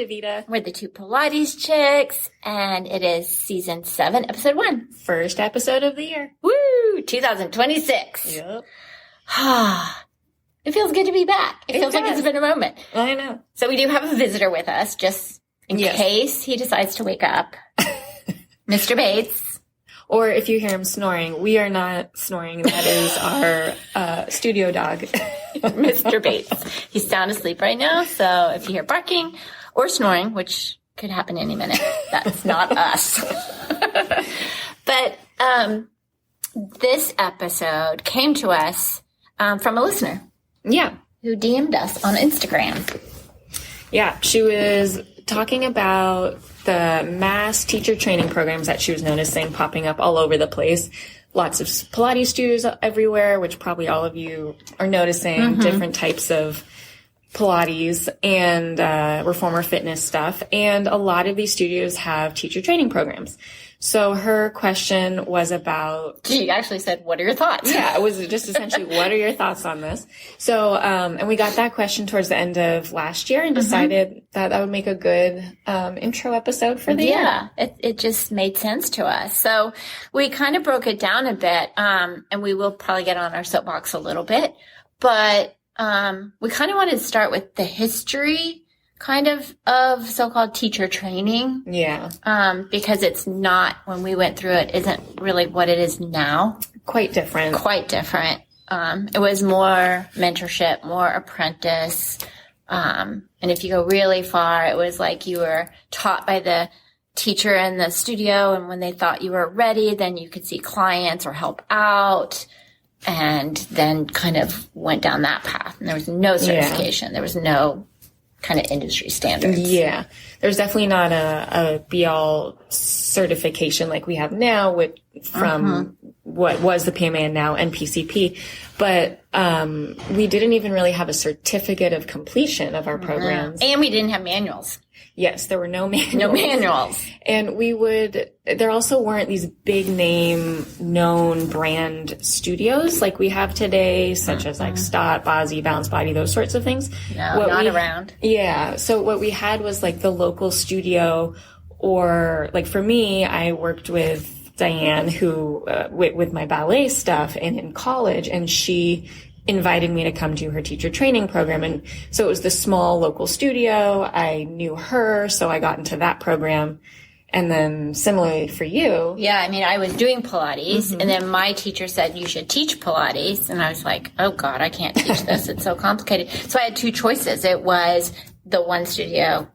Davita. We're the two Pilates Chicks, and it is season 7, episode 1. First episode of the year. Woo! 2026. Yep. It feels good to be back. It feels like it's been a moment. I know. So we do have a visitor with us, just in case he decides to wake up. Mr. Bates. Or if you hear him snoring, we are not snoring. That is our studio dog. Mr. Bates. He's sound asleep right now, so if you hear barking or snoring, which could happen any minute, that's not us. But this episode came to us from a listener. Yeah. Who DM'd us on Instagram. Yeah, she was talking about the mass teacher training programs that she was noticing popping up all over the place. Lots of Pilates studios everywhere, which probably all of you are noticing, different types of Pilates and reformer fitness stuff. And a lot of these studios have teacher training programs. So her question was about... She actually said, what are your thoughts? Yeah, it was just essentially, what are your thoughts on this? So, and we got that question towards the end of last year and decided that would make a good intro episode for the year. Yeah, it just made sense to us. So we kind of broke it down a bit, and we will probably get on our soapbox a little bit. But we kind of wanted to start with the history kind of so-called teacher training. Yeah. Because it's not, when we went through it, isn't really what it is now. Quite different. It was more mentorship, more apprentice. And if you go really far, it was like you were taught by the teacher in the studio, and when they thought you were ready, then you could see clients or help out. And then kind of went down that path. And there was no certification. Yeah. There was no kind of industry standards. Yeah. There's definitely not a be-all certification like we have now from what was the PMA and now NPCP. But we didn't even really have a certificate of completion of our programs. And we didn't have manuals. Yes, there were no manuals. No manuals. And there also weren't these big name, known brand studios like we have today, such as like Stott, Bozzy, Balance Body, those sorts of things. No, not around. Yeah. So what we had was like the local studio, or like for me, I worked with Diane who, with my ballet stuff and in college, and she invited me to come do her teacher training program. And so it was the small local studio. I knew her, so I got into that program. And then similarly for you. Yeah, I mean, I was doing Pilates, and then my teacher said, you should teach Pilates. And I was like, oh God, I can't teach this. It's so complicated. So I had two choices. It was the one studio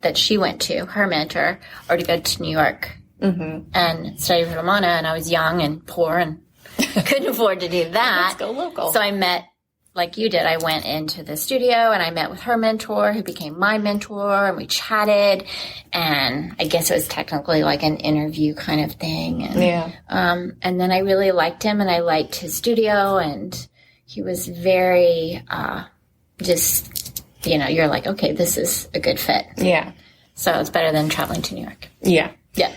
that she went to, her mentor, or to go to New York and study with Ramona. And I was young and poor and couldn't afford to do that. Let's go local. So I met, like you did, I went into the studio and I met with her mentor who became my mentor, and we chatted, and I guess it was technically like an interview kind of thing. And, and then I really liked him, and I liked his studio, and he was very, just, you're like, okay, this is a good fit. Yeah. So it's better than traveling to New York. Yeah. Yeah.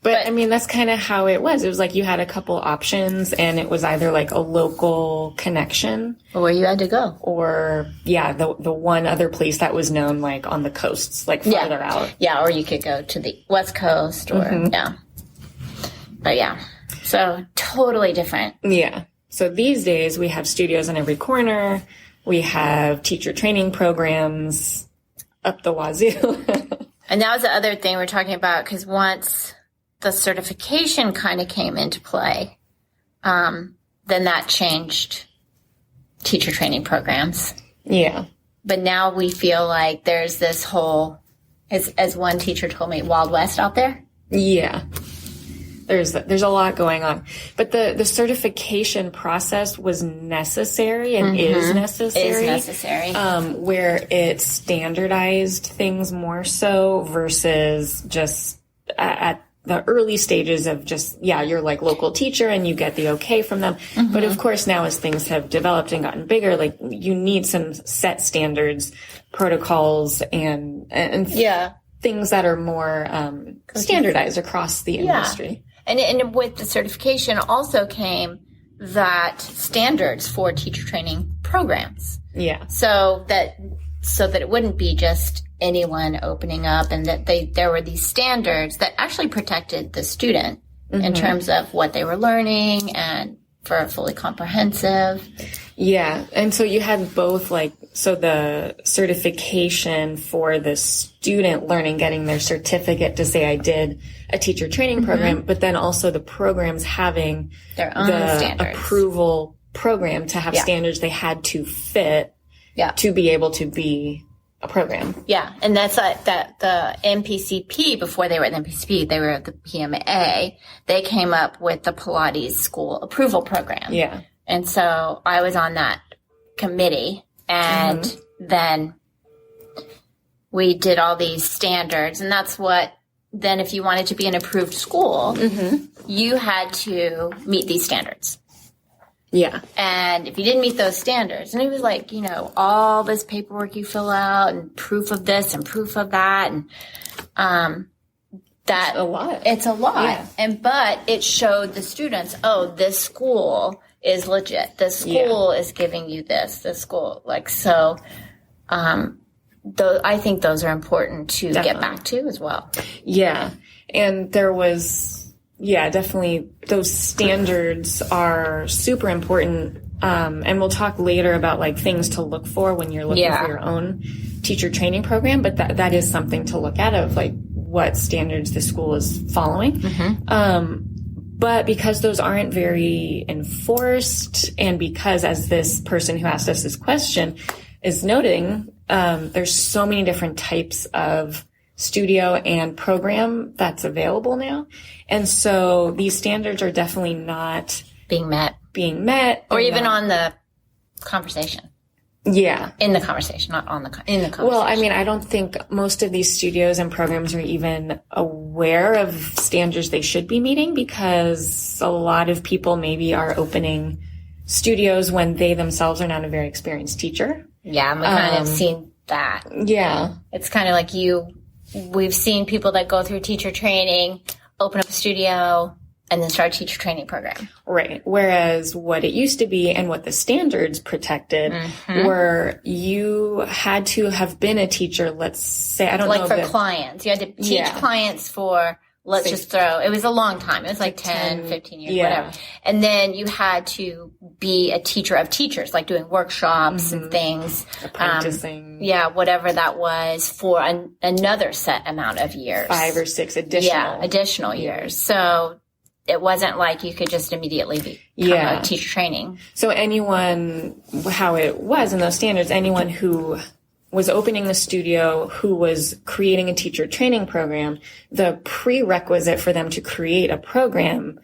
But I mean, that's kind of how it was. It was like you had a couple options, and it was either like a local connection, or where you had to go, or the one other place that was known like on the coasts, like farther out. Yeah, or you could go to the West Coast, or But so totally different. Yeah. So these days we have studios on every corner. We have teacher training programs up the wazoo. And that was the other thing we're talking about, because once the certification kind of came into play, then that changed teacher training programs. Yeah. But now we feel like there's this whole, as one teacher told me, Wild West out there. Yeah. There's a lot going on. But the certification process was necessary and is necessary. Is necessary. Where it standardized things more so versus just at the early stages of just, you're like local teacher and you get the okay from them. But of course now as things have developed and gotten bigger, like you need some set standards, protocols, and things that are more standardized across the industry. And with the certification also came that standards for teacher training programs. Yeah. So that it wouldn't be just anyone opening up, and that there were these standards that actually protected the student in terms of what they were learning and for fully comprehensive. Yeah. And so you had both, like, so the certification for the student learning, getting their certificate to say I did a teacher training program, but then also the programs having Their own standards. Approval program to have standards they had to fit to be able to be a program. Yeah. And that's that the NPCP, before they were at the NPCP, they were at the PMA. They came up with the Pilates school approval program. Yeah. And so I was on that committee, and then we did all these standards, and that's what, then if you wanted to be an approved school, you had to meet these standards. Yeah. And if you didn't meet those standards, and it was like, you know, all this paperwork you fill out and proof of this and proof of that. And, It's a lot. It's a lot. Yeah. But it showed the students, oh, this school is legit. This school is giving you this school. Like, so, I think those are important to get back to as well. Yeah. And there was, definitely those standards are super important. And we'll talk later about like things to look for when you're looking for your own teacher training program. But that is something to look at, of like what standards the school is following. But because those aren't very enforced, and because, as this person who asked us this question is noting, there's so many different types of studio and program that's available now. And so these standards are definitely not being met. Or even on the conversation. Yeah. In the conversation, not on in the conversation. Well, I mean, I don't think most of these studios and programs are even aware of standards they should be meeting, because a lot of people maybe are opening studios when they themselves are not a very experienced teacher. Yeah, and we kind of seen that. Yeah. It's kind of like we've seen people that go through teacher training, open up a studio, and then start a teacher training program. Right. Whereas what it used to be and what the standards protected were, you had to have been a teacher, let's say, I don't know. Like for clients. You had to teach clients for, it was a long time. It was like 10, 15 years, whatever. And then you had to be a teacher of teachers, like doing workshops and things. Apprenticing. Whatever that was, for another set amount of years. 5 or 6 additional. Yeah, additional years. So it wasn't like you could just immediately become a teacher training. So anyone, how it was in those standards, anyone who was opening the studio, who was creating a teacher training program, the prerequisite for them to create a program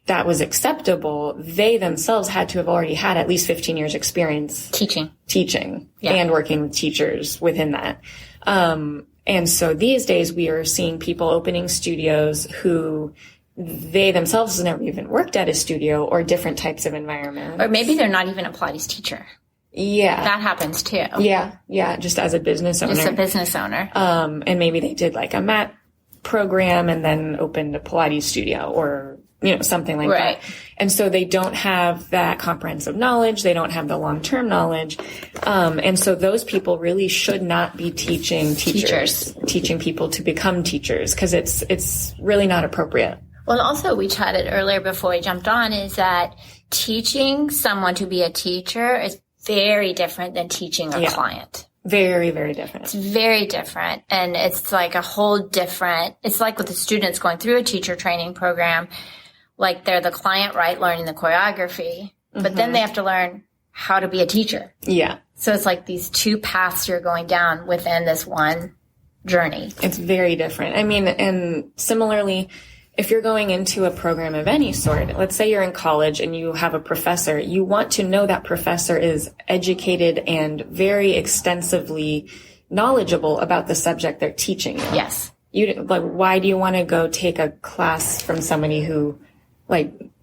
that was acceptable, they themselves had to have already had at least 15 years experience teaching and working with teachers within that. And so these days we are seeing people opening studios who they themselves have never even worked at a studio or different types of environments. Or maybe they're not even a Pilates teacher. Yeah. That happens too. Yeah. Just as a business owner. Just a business owner. And maybe they did like a mat program and then opened a Pilates studio, or, something like that. And so they don't have that comprehensive knowledge. They don't have the long-term knowledge. And so those people really should not be teaching teaching people to become teachers, because it's really not appropriate. Well, also we chatted earlier before we jumped on, is that teaching someone to be a teacher is very different than teaching a client. Very, very different. It's very different. And it's like a whole different, it's like with the students going through a teacher training program, like they're the client, right, learning the choreography, but then they have to learn how to be a teacher. Yeah. So it's like these two paths you're going down within this one journey. It's very different. I mean, and similarly, if you're going into a program of any sort, let's say you're in college and you have a professor, you want to know that professor is educated and very extensively knowledgeable about the subject they're teaching you. Yes. Why do you want to go take a class from somebody who,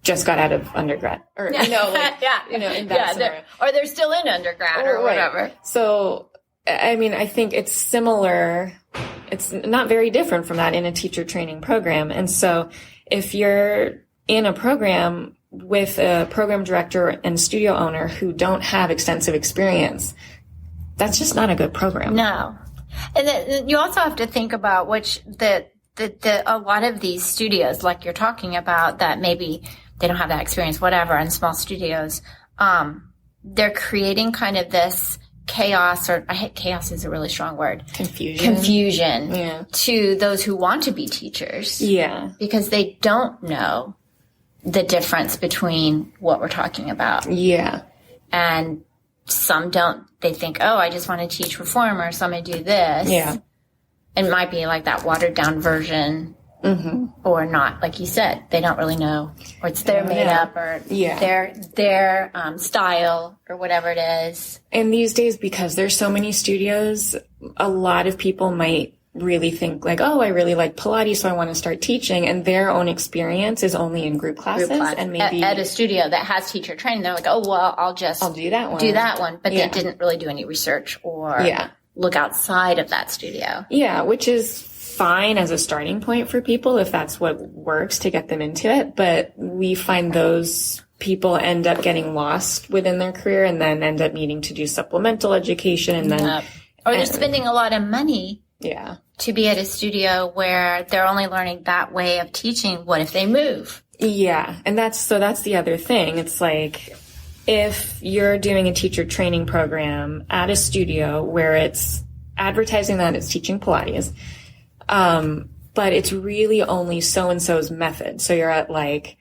just got out of undergrad? Or, in that scenario. Or they're still in undergrad or whatever. So, I mean, I think it's similar. It's not very different from that in a teacher training program. And so if you're in a program with a program director and studio owner who don't have extensive experience, that's just not a good program. No. And then you also have to think about a lot of these studios, like you're talking about, that maybe they don't have that experience, whatever, in small studios, they're creating kind of this chaos, or I hate chaos is a really strong word. Confusion Yeah. to those who want to be teachers. Yeah. Because they don't know the difference between what we're talking about. Yeah. And some don't. They think, oh, I just want to teach reformer, so I'm going to do this. Yeah. It might be like that watered down version, or not. Like you said, they don't really know, or it's their makeup, or their style, or whatever it is. And these days, because there's so many studios, a lot of people might really think like, oh, I really like Pilates, so I want to start teaching. And their own experience is only in group classes. And maybe at a studio that has teacher training, they're like, oh, well, I'll do that one. But they didn't really do any research or look outside of that studio. Yeah, which is fine as a starting point for people if that's what works to get them into it. But we find those people end up getting lost within their career and then end up needing to do supplemental education. And then, or they're spending a lot of money. Yeah. To be at a studio where they're only learning that way of teaching. What if they move? Yeah. And that's the other thing. It's like, if you're doing a teacher training program at a studio where it's advertising that it's teaching Pilates, but it's really only so-and-so's method. So you're at like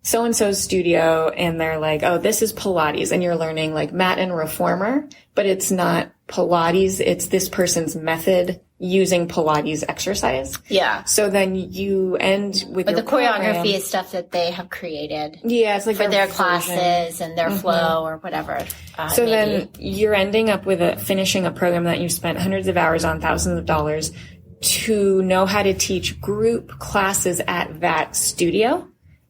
so-and-so's studio and they're like, oh, this is Pilates, and you're learning like mat and reformer, but it's not Pilates. It's this person's method using Pilates exercise. Yeah. So then you end with the choreography is stuff that they have created. Yeah, it's like for their classes and their flow or whatever. So then you're ending up with finishing a program that you spent hundreds of hours on, thousands of dollars to know how to teach group classes at that studio,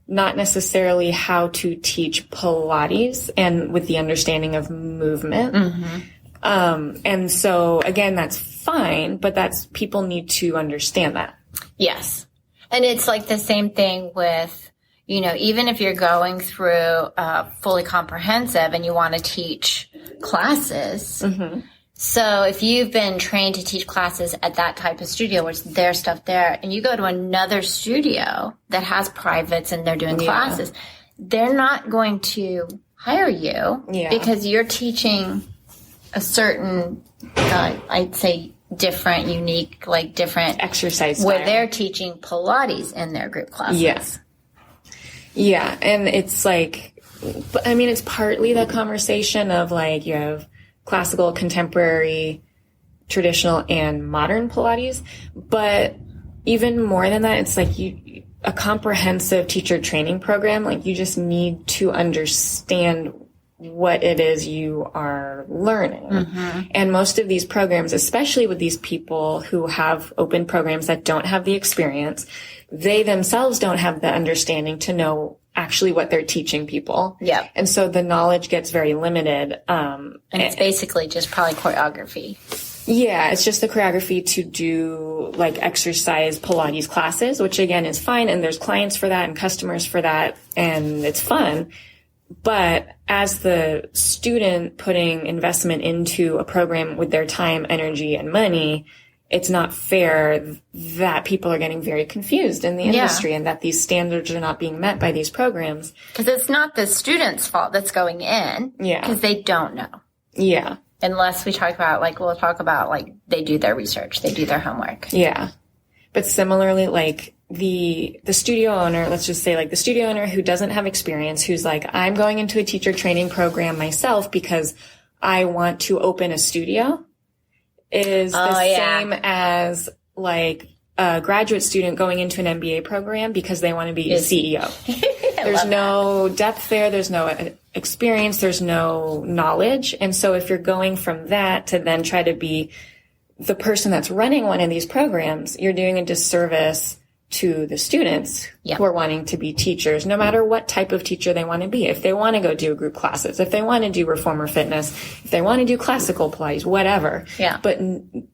not necessarily how to teach Pilates and with the understanding of movement. And so again, that's fine, but people need to understand that. Yes. And it's like the same thing with, even if you're going through fully comprehensive and you want to teach classes. So if you've been trained to teach classes at that type of studio, which there's stuff there, and you go to another studio that has privates and they're doing classes, they're not going to hire you because you're teaching a certain, I'd say, different, unique, like different exercise where style. They're teaching Pilates in their group classes. Yes. Yeah. And it's like, I mean, it's partly the conversation of like, you have classical, contemporary, traditional, and modern Pilates. But even more than that, it's like a comprehensive teacher training program. Like you just need to understand what it is you are learning. And most of these programs, especially with these people who have open programs that don't have the experience, they themselves don't have the understanding to know actually what they're teaching people. Yeah. And so the knowledge gets very limited. And it's basically just probably choreography. Yeah, it's just the choreography to do like exercise Pilates classes, which again is fine. And there's clients for that and customers for that. And it's fun. But as the student putting investment into a program with their time, energy, and money, it's not fair that people are getting very confused in the industry and that these standards are not being met by these programs. Because it's not the student's fault that's going in. Yeah. Because they don't know. Yeah. Unless we'll talk about they do their research, they do their homework. Yeah. But similarly, like the studio owner, let's just say like the studio owner who doesn't have experience, who's like, I'm going into a teacher training program myself because I want to open a studio, is the same as like a graduate student going into an MBA program because they want to be a CEO. There's no depth there. There's no experience. There's no knowledge. And so if you're going from that to then try to be the person that's running one of these programs, you're doing a disservice to the students who are wanting to be teachers, no matter what type of teacher they want to be. If they want to go do group classes, if they want to do reformer fitness, if they want to do classical Pilates, whatever. Yeah. But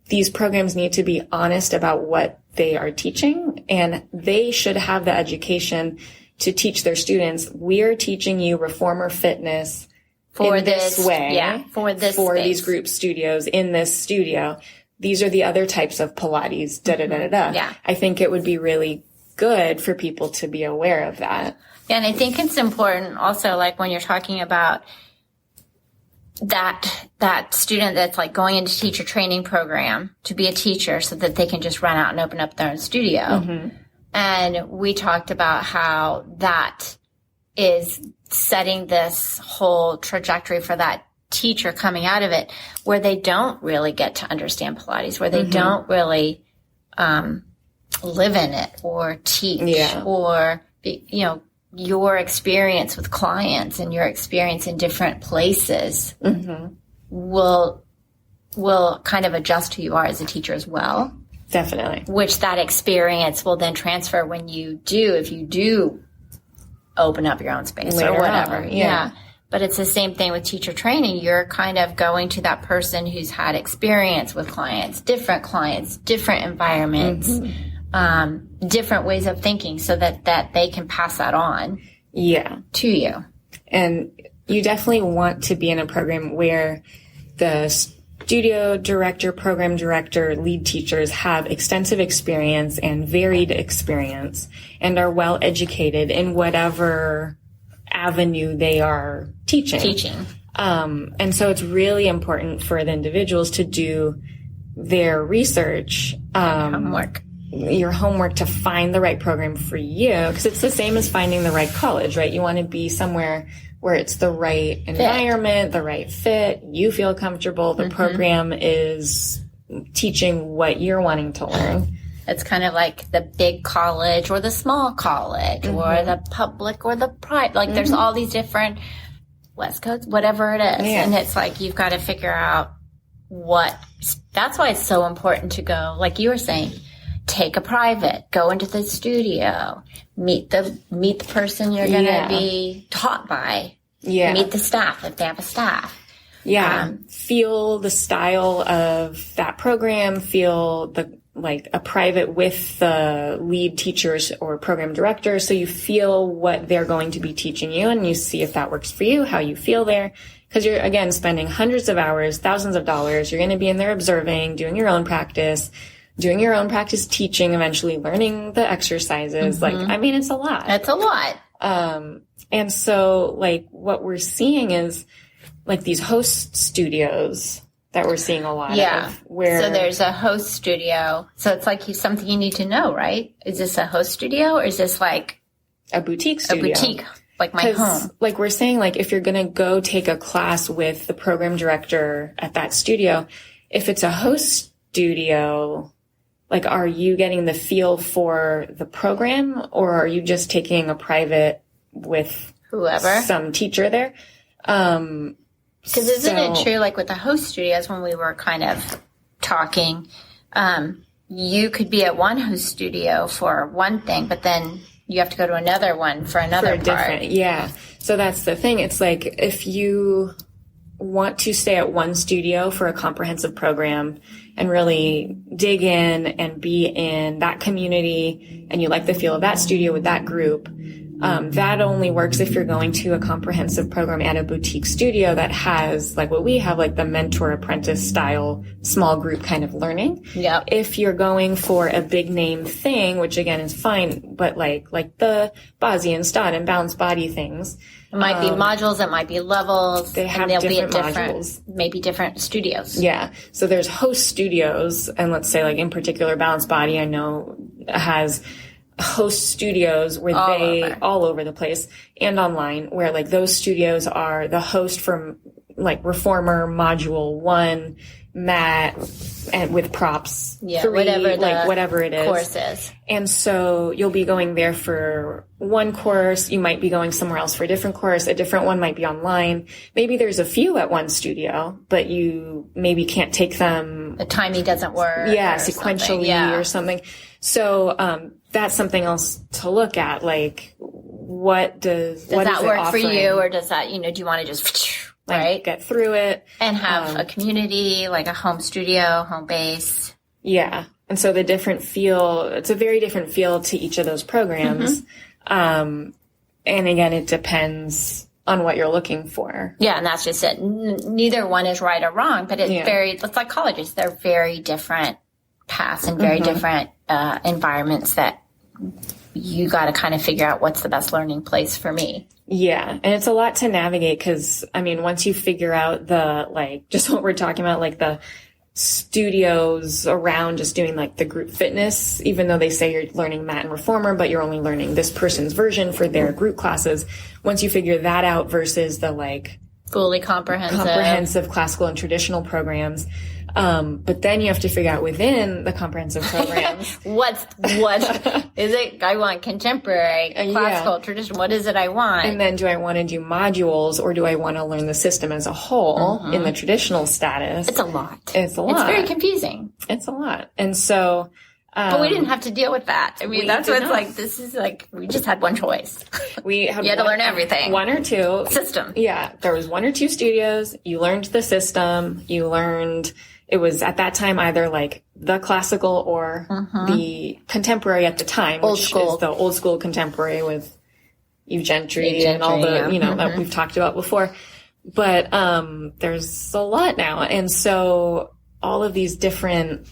these programs need to be honest about what they are teaching, and they should have the education to teach their students, we're teaching you reformer fitness for this way, for these group studios in this studio. these are the other types of Pilates, da da da da da. Yeah. I think it would be really good for people to be aware of that. Yeah, and I think it's important also, like when you're talking about that student that's like going into teacher training program to be a teacher so that they can just run out and open up their own studio. Mm-hmm. And we talked about how that is setting this whole trajectory for that teacher coming out of it where they don't really get to understand Pilates, where they don't really live in it or teach or, your experience with clients and your experience in different places will kind of adjust who you are as a teacher as well. Definitely. Which that experience will then transfer when if you do open up your own space later or whatever. On, yeah. But it's the same thing with teacher training. You're kind of going to that person who's had experience with clients, different environments, different ways of thinking so that they can pass that on to you. And you definitely want to be in a program where the studio director, program director, lead teachers have extensive experience and varied experience and are well educated in whatever avenue they are teaching. And so it's really important for the individuals to do their research, your homework to find the right program for you. Because it's the same as finding the right college, right? You want to be somewhere where it's the right environment, the right fit, you feel comfortable, the program is teaching what you're wanting to learn. It's kind of like the big college or the small college or the public or the private. Like there's all these different West Coast, whatever it is. Yeah. And it's like you've got to figure out that's why it's so important to go, like you were saying, take a private, go into the studio, meet the person you're going to be taught by, meet the staff if they have a staff. Feel the style of that program, feel a private with the lead teachers or program director. So you feel what they're going to be teaching you and you see if that works for you, how you feel there. Because you're, again, spending hundreds of hours, thousands of dollars. You're going to be in there observing, doing your own practice teaching, eventually learning the exercises. It's a lot. It's a lot. And so what we're seeing is these host studios that we're seeing a lot of. So there's a host studio. So it's like something you need to know, right? Is this a host studio or is this like a boutique studio? A boutique, like my home. Like we're saying, if you're going to go take a class with the program director at that studio, if it's a host studio, are you getting the feel for the program or are you just taking a private with whoever, some teacher there? Because isn't it true, with the host studios, when we were kind of talking, you could be at one host studio for one thing, but then you have to go to another one for another part. Yeah. So that's the thing. It's if you want to stay at one studio for a comprehensive program and really dig in and be in that community and you like the feel of that studio with that group, that only works if you're going to a comprehensive program at a boutique studio that has what we have, the mentor apprentice style small group kind of learning. Yeah. If you're going for a big name thing, which again is fine, but like the Bosy and Stott and Balanced Body things. It might be modules, it might be levels. They have different modules. Maybe different studios. Yeah. So there's host studios, and let's say in particular Balanced Body, I know has host studios where all over the place and online, where those studios are the host from Reformer Module 1 mat and with props, 3, whatever it is, course is. And so you'll be going there for one course. You might be going somewhere else for a different course. A different one might be online. Maybe there's a few at one studio, but you maybe can't take them. The timing doesn't work. Yeah, sequentially or something. So, that's something else to look at. Does that work for you, or does that, do you want to just get through it and have a community, a home studio, home base? Yeah. And so it's a very different feel to each of those programs. And again, it depends on what you're looking for. Yeah, and that's just it. Neither one is right or wrong, but it's like colleges. They're very different paths and very different environments that you got to kind of figure out what's the best learning place for me. Yeah. And it's a lot to navigate because, I mean, once you figure out the, like, just what we're talking about, like the studios around just doing like the group fitness, even though they say you're learning mat and reformer, but you're only learning this person's version for their group classes. Once you figure that out versus the like fully comprehensive classical and traditional programs. But then you have to figure out within the comprehensive programs. what is it? I want contemporary, classical, traditional. What is it I want? And then do I want to do modules or do I want to learn the system as a whole in the traditional status? It's a lot. It's a lot. It's very confusing. It's a lot. And so, but we didn't have to deal with that. I mean, that's what it's like. This is like, we just had one choice. You had to learn everything. One or two. System. Yeah. There was one or two studios. You learned the system. You learned, it was at that time either like the classical or the contemporary at the time, which is the old school contemporary with Eve Gentry and all the, you know, that we've talked about before. But, there's a lot now. And so all of these different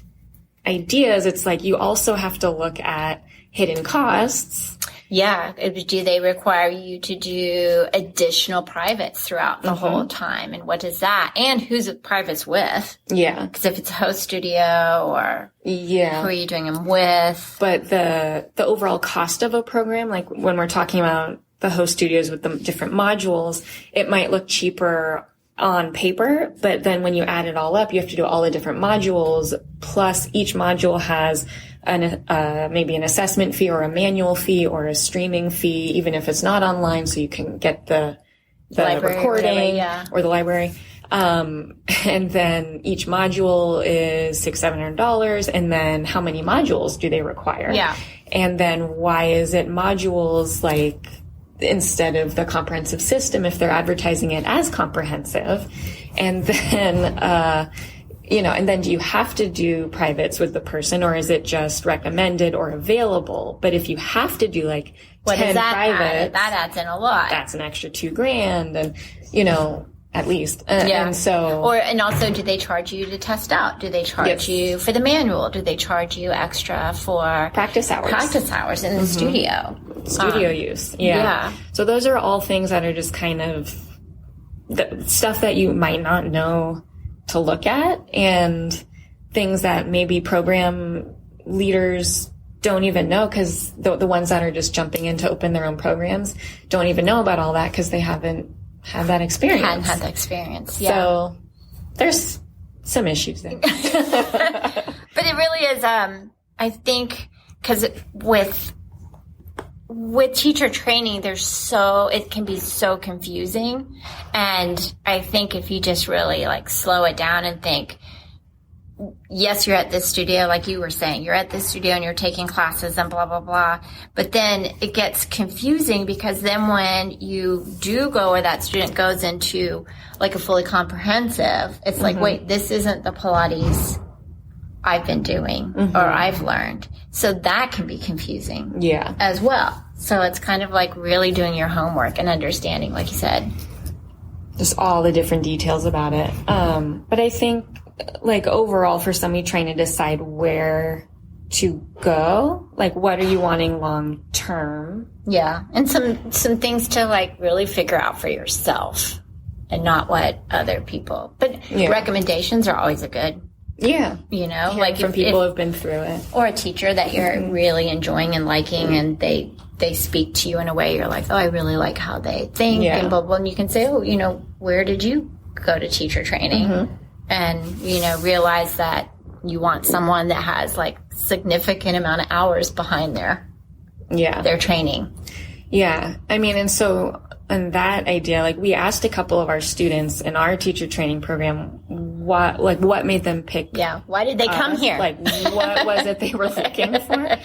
ideas, it's like you also have to look at hidden costs. Yeah. Do they require you to do additional privates throughout the whole time? And what is that? And who's the privates with? Yeah. Because if it's a host studio or who are you doing them with? But the overall cost of a program, like when we're talking about the host studios with the different modules, it might look cheaper on paper, but then when you add it all up, you have to do all the different modules, plus each module has maybe an assessment fee or a manual fee or a streaming fee, even if it's not online, so you can get the recording or the library. And then each module is $600-$700, and then how many modules do they require? Yeah. And then why is it modules like instead of the comprehensive system if they're advertising it as comprehensive? And then, and then do you have to do privates with the person, or is it just recommended or available? But if you have to do like 10 privates, that adds in a lot. That's an extra $2,000 and, at least. And so. And also, do they charge you to test out? Do they charge you for the manual? Do they charge you extra for practice hours in the studio? Studio use. Yeah. So those are all things that are just kind of the stuff that you might not know to look at, and things that maybe program leaders don't even know, because the ones that are just jumping in to open their own programs don't even know about all that because they haven't had that experience. Hadn't had the experience, yeah. So there's some issues there. But it really is, I think, because with teacher training, it can be so confusing. And I think if you just really like slow it down and think, yes, you're at this studio, like you were saying, you're at this studio and you're taking classes and blah, blah, blah. But then it gets confusing, because then when you do go, or that student goes into like a fully comprehensive, it's like, wait, this isn't the Pilates I've been doing or I've learned. So that can be confusing as well. So it's kind of like really doing your homework and understanding, like you said. Just all the different details about it. But I think, like, overall, for somebody trying to decide where to go, like, what are you wanting long term? Yeah. And some things to, like, really figure out for yourself and not what other people. But recommendations are always a good. Yeah. Like from people who've been through it. Or a teacher that you're really enjoying and liking, and they speak to you in a way you're like, oh, I really like how they think, and blah, blah. And you can say, oh, where did you go to teacher training? And, realize that you want someone that has like significant amount of hours behind their training. Yeah. I mean, and so on that idea, like we asked a couple of our students in our teacher training program, what made them pick? Yeah. Why did they come here? Like, what was it they were looking for?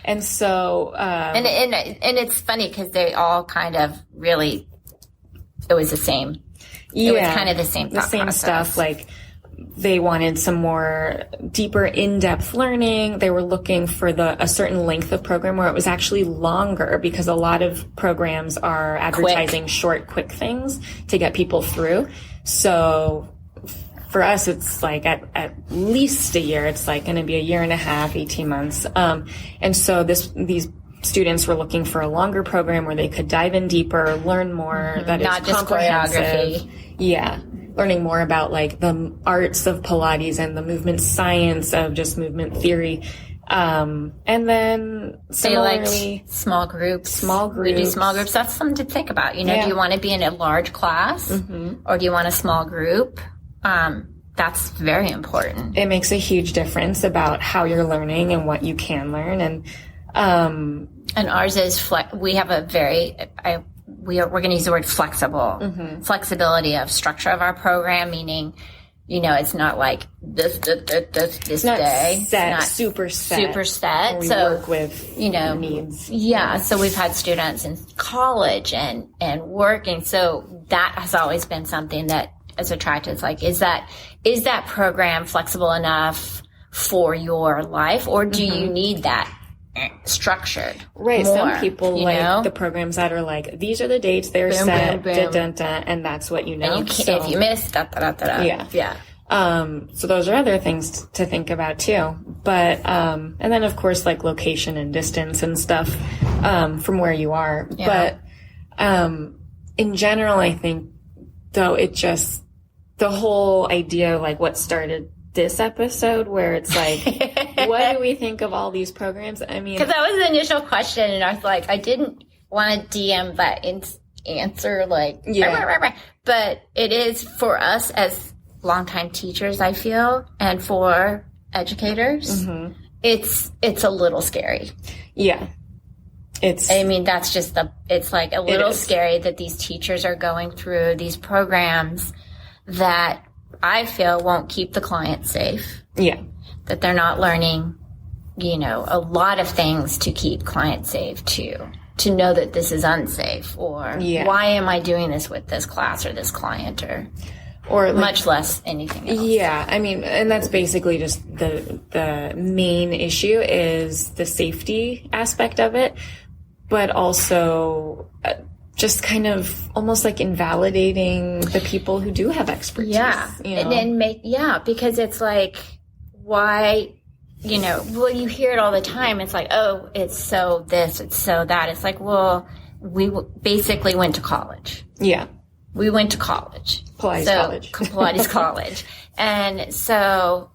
And so, and it's funny because they all kind of really, it was the same. It was kind of the same stuff. Like they wanted some more deeper in-depth learning. They were looking for a certain length of program where it was actually longer, because a lot of programs are advertising short, quick things to get people through. So for us, it's like at least a year. It's like going to be a year and a half, 18 months. And so these students were looking for a longer program where they could dive in deeper, learn more, that Not is just comprehensive. choreography. Yeah. Learning more about like the arts of Pilates and the movement science of just movement theory. And then similarly, small groups. We do small groups. That's something to think about. You know, do you want to be in a large class or do you want a small group? That's very important. It makes a huge difference about how you're learning and what you can learn. And ours is we have a very, we're going to use the word flexible, flexibility of structure of our program, meaning, you know, it's not like this day. Set, not super set. We work with, you know, needs. Yeah. So we've had students in college and working. So that has always been something that is attractive. It's like, is that program flexible enough for your life, or do you need that structured? Right. More, some people like the programs that are like, these are the dates, they're set, and that's what you know. And if you miss, Yeah. So those are other things to think about too. But, and then of course, like location and distance and stuff, from where you are. Yeah. But, in general, I think though the whole idea, like what started this episode, where it's like, what do we think of all these programs? I mean, because that was the initial question, and I was like, I didn't want to DM that answer, like, but it is for us as longtime teachers, I feel, and for educators, it's a little scary. Yeah. That's just it's like a little scary that these teachers are going through these programs that I feel won't keep the client safe. Yeah. That they're not learning, you know, a lot of things to keep clients safe too. To know that this is unsafe, or why am I doing this with this class or this client, or like, much less anything else. Yeah. I mean, and that's basically just the main issue is the safety aspect of it, but also just kind of almost like invalidating the people who do have expertise. Yeah. You know? And then because it's like, why, you know, well, you hear it all the time. It's like, oh, it's so this, it's so that. It's like, well, we basically went to college. Yeah. We went to college. Pilates college. And so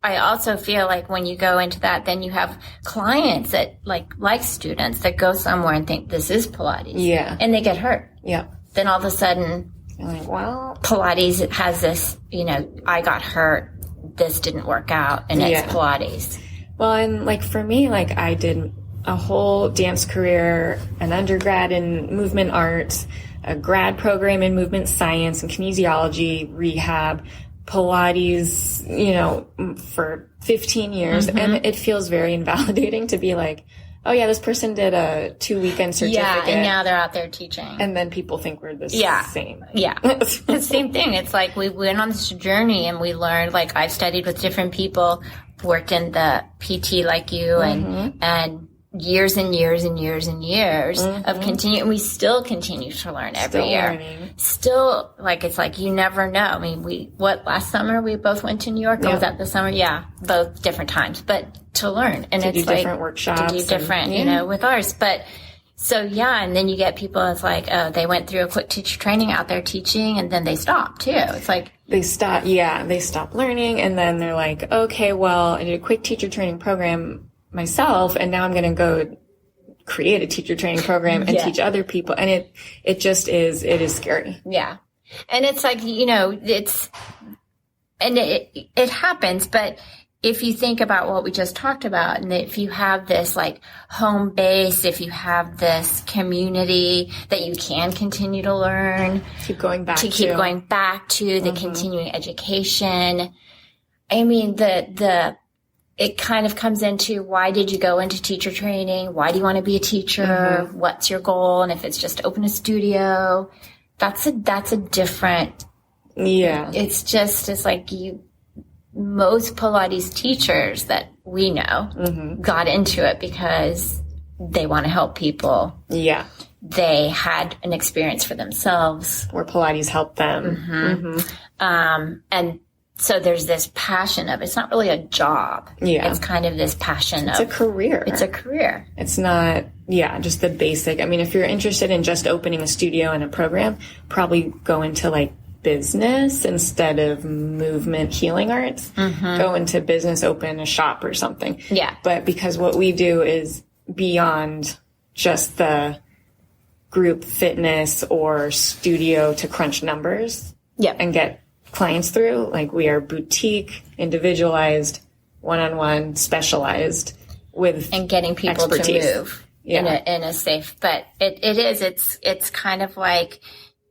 I also feel like when you go into that, then you have clients that like students that go somewhere and think this is Pilates. Yeah. And they get hurt. Yeah. Then all of a sudden, you're like, well, Pilates has this, you know, I got hurt, this didn't work out, and it's Pilates. Well, and like for me, like I did a whole dance career, an undergrad in movement arts, a grad program in movement science and kinesiology, rehab, Pilates, you know, for 15 years. And it feels very invalidating to be like, oh yeah, this person did a 2-weekend certificate. Yeah, and now they're out there teaching. And then people think we're the same. Yeah. It's the same thing. It's like we went on this journey and we learned, like I've studied with different people, worked in the PT like you, and years and years and years and years of continue, and we still continue to learn every year. Learning. Still, like, it's like you never know. I mean, last summer we both went to New York? Or was that the summer? Yeah, both different times, but to learn. And it's like, different workshops. To do different, you know, with ours. But, so yeah, and then you get people, it's like, oh, they went through a quick teacher training out there teaching, and then they stopped too. It's like, they stop learning, and then they're like, okay, well, I did a quick teacher training program myself, and now I'm going to go create a teacher training program and teach other people. And it is scary. Yeah. And it's like, you know, it happens, but if you think about what we just talked about, and if you have this like home base, if you have this community that you can continue to learn, keep going back to the continuing education. I mean, it kind of comes into, why did you go into teacher training? Why do you want to be a teacher? What's your goal? And if it's just to open a studio, that's a different, it's like most Pilates teachers that we know got into it because they want to help people. Yeah. They had an experience for themselves. Where Pilates helped them. And so there's this passion of, it's not really a job. Yeah. It's kind of this passion It's a career. It's a career. It's not, just the basic. I mean, if you're interested in just opening a studio and a program, probably go into like business instead of movement healing arts. Go into business, open a shop or something. Yeah. But because what we do is beyond just the group fitness or studio to crunch numbers and get clients through, like we are boutique, individualized, one-on-one, specialized with and getting people expertise. To move in a safe, but it's kind of like,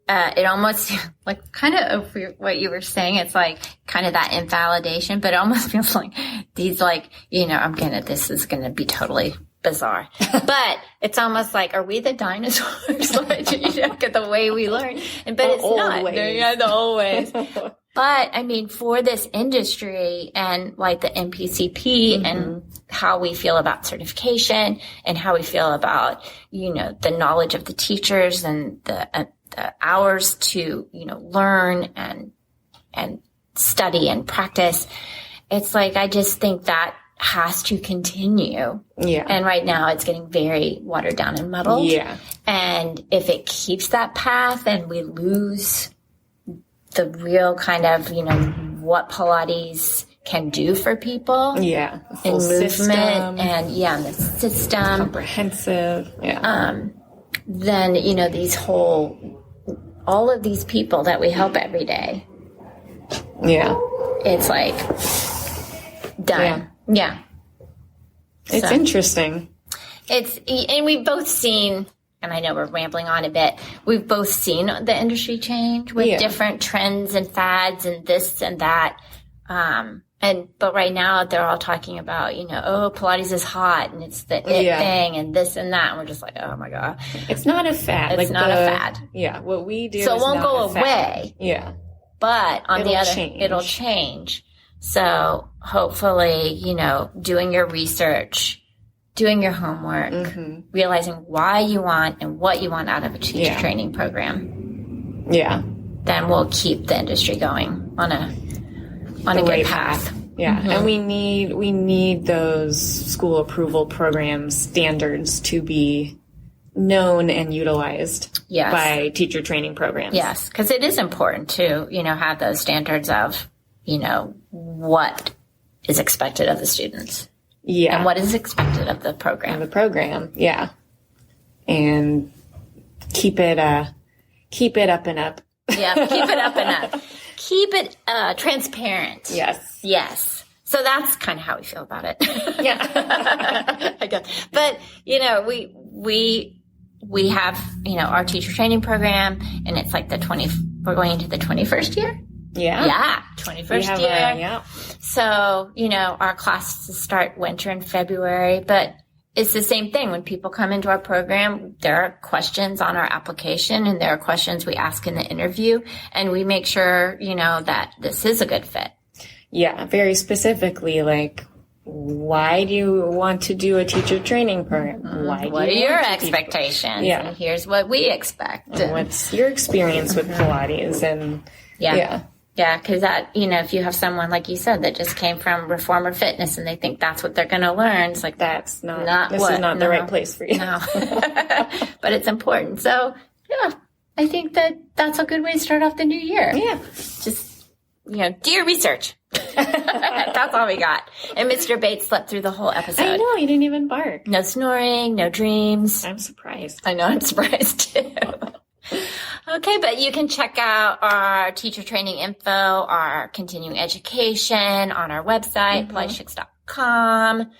it almost like kind of what you were saying. It's like kind of that invalidation, but it almost feels like these like, this is going to be totally bizarre, but it's almost like, are we the dinosaurs? Like, the way we learn, but it's not. Yeah, the old ways. But I mean, for this industry and like the NPCP and how we feel about certification and how we feel about, the knowledge of the teachers and the hours to, learn and study and practice. It's like, I just think that has to continue. Yeah. And right now it's getting very watered down and muddled. Yeah. And if it keeps that path and we lose the real kind of, what Pilates can do for people. Yeah. In movement system. And the system. Comprehensive. Yeah. Then, all of these people that we help every day. Yeah. It's like done. Yeah. It's interesting. And we've both seen, and I know we're rambling on a bit, we've both seen the industry change with different trends and fads and this and that. But right now they're all talking about, Pilates is hot and it's the it thing and this and that. And we're just like, oh my God. It's not a fad. It's not a fad. Yeah. What we do so is it won't not go a away. Fad. Yeah. But on the other, change. It'll change. So hopefully, doing your research, doing your homework, realizing why you want and what you want out of a teacher training program. Yeah. Then we'll keep the industry going on a good path. Yeah. And we need those school approval program standards to be known and utilized by teacher training programs. Yes. Because it is important to, have those standards of, what is expected of the students. Yeah. And what is expected of the program. Yeah. And keep it up and up. Yeah, keep it up and up. Keep it transparent. Yes. So that's kind of how we feel about it. Yeah. I guess. But, we have, our teacher training program, and it's like we're going into the 21st year. Yeah. 21st year. So, our classes start winter in February, but it's the same thing. When people come into our program, there are questions on our application and there are questions we ask in the interview, and we make sure, that this is a good fit. Yeah. Very specifically, like, why do you want to do a teacher training program? What are your expectations? Yeah. And here's what we expect. And what's your experience with Pilates? And Yeah, because that, if you have someone, like you said, that just came from Reformer Fitness and they think that's what they're going to learn, it's like, this is not the right place for you. No. But it's important. So, I think that's a good way to start off the new year. Yeah. Just, do your research. That's all we got. And Mr. Bates slept through the whole episode. I know, he didn't even bark. No snoring, no dreams. I'm surprised. I know, I'm surprised too. Okay, but you can check out our teacher training info, our continuing education on our website, PilatesChicks.com.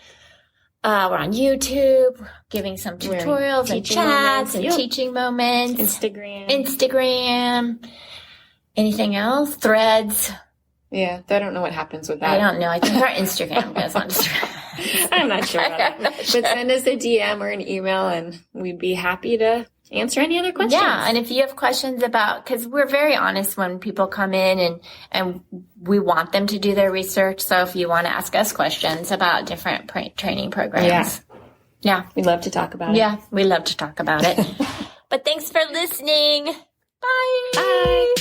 We're on YouTube, giving some tutorials and chats and teaching moments. Instagram. Anything else? Threads. Yeah, I don't know what happens with that. I don't know. I think our Instagram goes on Instagram. I'm not sure about that. But send us a DM or an email and we'd be happy to answer any other questions. Yeah, and if you have questions about, because we're very honest when people come in and we want them to do their research. So if you want to ask us questions about different training programs. Yeah. We'd love to talk about it. Yeah, we love to talk about it. But thanks for listening. Bye. Bye.